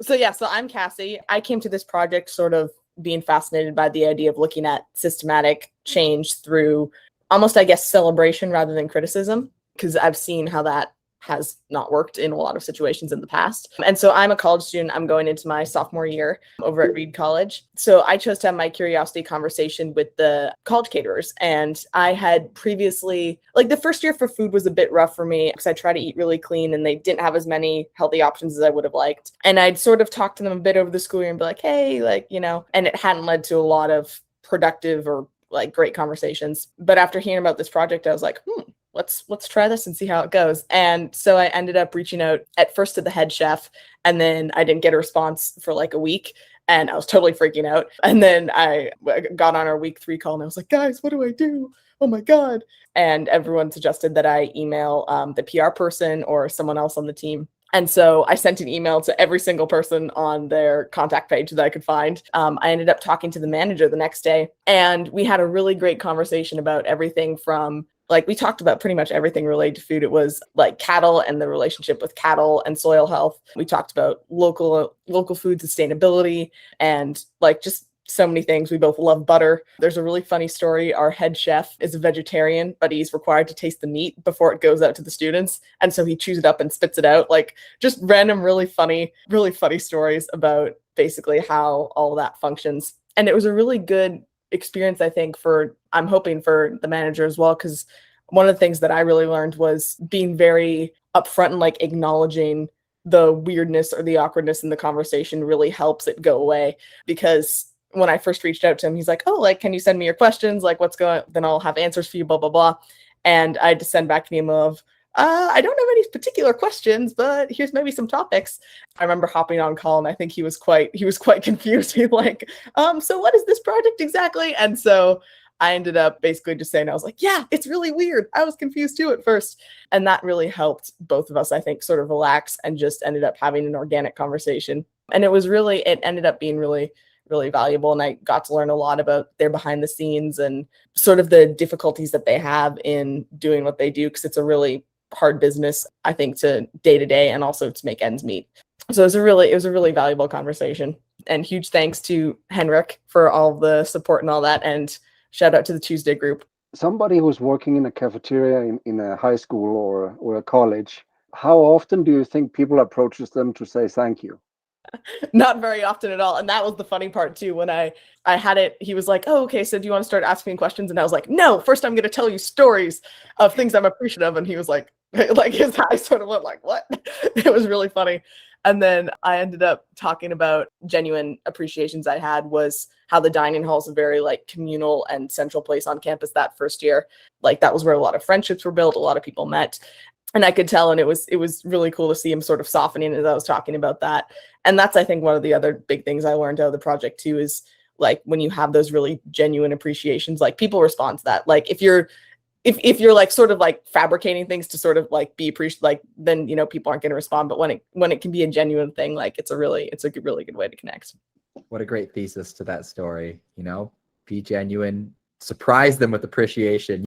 So I'm Cassie. I came to this project sort of being fascinated by the idea of looking at systematic change through almost, I guess, celebration rather than criticism, because I've seen how that has not worked in a lot of situations in the past. And so I'm a college student. I'm going into my sophomore year over at Reed College. So I chose to have my curiosity conversation with the college caterers. And I had previously, like, the first year for food was a bit rough for me because I try to eat really clean and they didn't have as many healthy options as I would have liked. And I'd sort of talked to them a bit over the school year and be like, hey, like, and it hadn't led to a lot of productive or like great conversations. But after hearing about this project, I was like, let's try this and see how it goes. And so I ended up reaching out at first to the head chef, and then I didn't get a response for like a week, and I was totally freaking out. And then I got on our week 3 call and I was like, guys, what do I do? Oh my God. And everyone suggested that I email the PR person or someone else on the team. And so I sent an email to every single person on their contact page that I could find. I ended up talking to the manager the next day, and we had a really great conversation about everything from, like, we talked about pretty much everything related to food. It was like cattle and the relationship with cattle and soil health. We talked about local food sustainability and like just so many things. We both love butter. There's a really funny story. Our head chef is a vegetarian, but he's required to taste the meat before it goes out to the students. And so he chews it up and spits it out. Like, just random, really funny stories about basically how all that functions. And it was a really good experience, I think, I'm hoping for the manager as well, because one of the things that I really learned was being very upfront and like acknowledging the weirdness or the awkwardness in the conversation really helps it go away. Because when I first reached out to him, he's like, oh, like, can you send me your questions? Like, what's going on? Then I'll have answers for you, blah, blah, blah. And I had to send back an email of, I don't have any particular questions, but here's maybe some topics. I remember hopping on call and I think he was quite confused. He's like, so what is this project exactly? And so I ended up basically just saying, I was like, yeah, it's really weird. I was confused too at first. And that really helped both of us, I think, sort of relax and just ended up having an organic conversation. And it ended up being really, really valuable. And I got to learn a lot about their behind the scenes and sort of the difficulties that they have in doing what they do, because it's a really hard business, I think, to day to day and also to make ends meet. So it was a really valuable conversation. And huge thanks to Henrik for all the support and all that. And shout out to the Tuesday group. Somebody who's working in a cafeteria in a high school or a college, how often do you think people approaches them to say thank you? Not very often at all. And that was the funny part too. When I had it, he was like, oh, okay, so do you want to start asking questions? And I was like, no, first I'm going to tell you stories of things I'm appreciative of. And he was like his eyes sort of went like, what? It was really funny. And then I ended up talking about genuine appreciations I had was how the dining hall is a very like communal and central place on campus that first year. Like, that was where a lot of friendships were built, a lot of people met. And I could tell, and it was really cool to see him sort of softening as I was talking about that. And that's, I think, one of the other big things I learned out of the project too, is like when you have those really genuine appreciations, like people respond to that. Like if you're like sort of like fabricating things to sort of like be appreciated, like then, people aren't going to respond. But when it can be a genuine thing, like it's a really good way to connect. What a great thesis to that story, be genuine, surprise them with appreciation.